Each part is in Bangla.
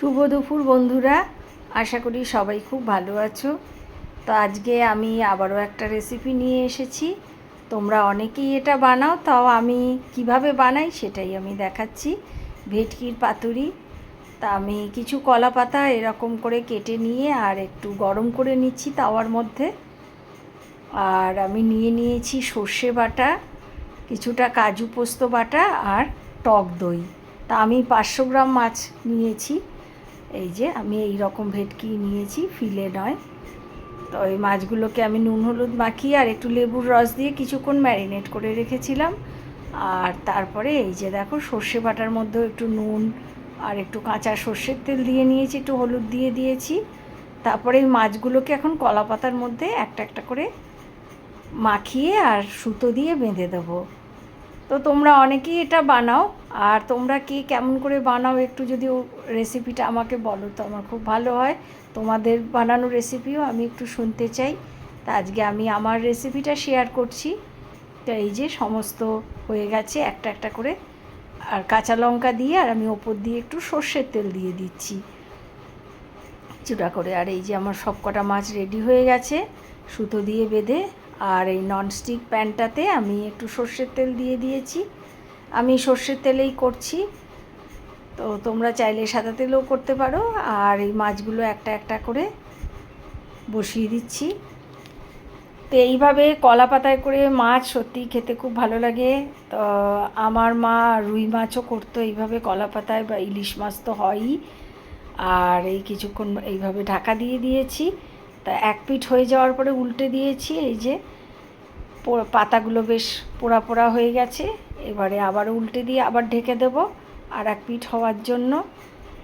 শুভ দুপুর বন্ধুরা, আশা করি সবাই খুব ভালো আছো। তো আজকে আমি আবারও একটা রেসিপি নিয়ে এসেছি। তোমরা অনেকেই এটা বানাও, তাও আমি কিভাবে বানাই সেটাই আমি দেখাচ্ছি। ভেটকির পাতুরি। তা আমি কিছু কলা পাতা এরকম করে কেটে নিয়ে আর একটু গরম করে নিচ্ছি তাওয়ার মধ্যে। আর আমি নিয়েছি সর্ষে বাটা, কিছুটা কাজু পোস্ত বাটা আর টক দই। তা আমি 500 গ্রাম মাছ নিয়েছি। এই যে আমি এই রকম ভেটকি নিয়েছি, ফিলে নয়। তো এই মাছগুলোকে আমি নুন হলুদ মাখিয়ে আর একটু লেবুর রস দিয়ে কিছুক্ষণ ম্যারিনেট করে রেখেছিলাম। আর তারপরে এই যে দেখো, সর্ষে বাটার মধ্যেও একটু নুন আর একটু কাঁচা সর্ষের তেল দিয়ে নিয়েছি, একটু হলুদ দিয়ে দিয়েছি। তারপরে এই মাছগুলোকে এখন কলা পাতার মধ্যে একটা একটা করে মাখিয়ে আর সুতো দিয়ে বেঁধে দেবো। তো তোমরা অনেকেই এটা বানাও, আর তোমরা কে কেমন করে বানাও একটু যদি রেসিপিটা আমাকে বলো তো আমার খুব ভালো হয়। তোমাদের বানানো রেসিপিও আমি একটু শুনতে চাই। তা আজকে আমি আমার রেসিপিটা শেয়ার করছি। তো এই যে সমস্ত হয়ে গেছে একটা একটা করে, আর কাঁচা লঙ্কা দিয়ে আর আমি ওপর দিয়ে একটু সর্ষের তেল দিয়ে দিচ্ছি কিছুটা করে। আর এই যে আমার সব কটা মাছ রেডি হয়ে গেছে সুতো দিয়ে বেঁধে। আর এই ননস্টিক প্যানটাতে আমি একটু সর্ষের তেল দিয়ে দিয়েছি। আমি সর্ষের তেলেই করছি, তো তোমরা চাইলে সাদা তেলেও করতে পারো। আর এই মাছগুলো একটা একটা করে বসিয়ে দিচ্ছি। তো এইভাবে কলা পাতায় করে মাছ সত্যিই খেতে খুব ভালো লাগে। তো আমার মা রুই মাছও করতো এইভাবে কলা পাতায়, বা ইলিশ মাছ তো হয়ই। আর এই কিছুক্ষণ এইভাবে ঢাকা দিয়ে দিয়েছি। তা এক পিঠ হয়ে যাওয়ার পরে উল্টে দিয়েছি। এই যে পাতাগুলো বেশ পোড়া পোড়া হয়ে গেছে, এবারে আবার উল্টে দিয়ে আবার ঢেকে দেব আর এক পিঠ হওয়ার জন্য।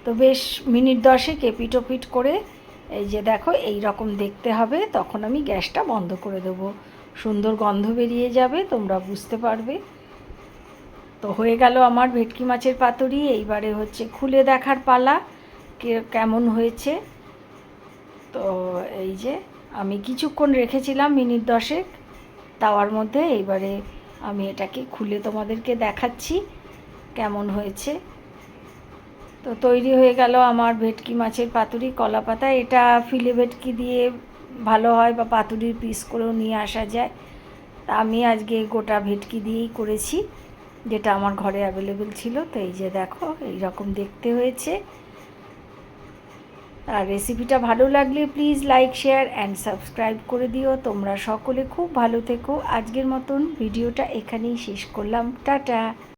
তো বেশ মিনিট 10 এপিঠ ওপিঠ করে এই যে দেখো এই রকম দেখতে হবে, তখন আমি গ্যাসটা বন্ধ করে দেবো। সুন্দর গন্ধ বেরিয়ে যাবে, তোমরা বুঝতে পারবে। তো হয়ে গেল আমার ভেটকি মাছের পাতুরি। এইবারে হচ্ছে খুলে দেখার পালা কেমন হয়েছে। তো এই যে আমি কিছুক্ষণ রেখেছিলাম, মিনিট 10 তাওয়ার মধ্যে। এইবারে আমি এটাকে খুলে তোমাদেরকে দেখাচ্ছি কেমন হয়েছে। তো তৈরি হয়ে গেল আমার ভেটকি মাছের পাতুরি কলা পাতা। এটা ফিলে ভেটকি দিয়ে ভালো হয়, বা পাতুরির পিস করেও নিয়ে আসা যায়। তা আমি আজকে গোটা ভেটকি দিয়েই করেছি, যেটা আমার ঘরে অ্যাভেলেবেল ছিল। তো এই যে দেখো এই রকম দেখতে হয়েছে। আর রেসিপিটা ভালো লাগলে please like share and subscribe করে দিও। তোমরা সকলে খুব ভালো থেকো। আজকের মতন ভিডিওটা এখানেই শেষ করলাম। টাটা।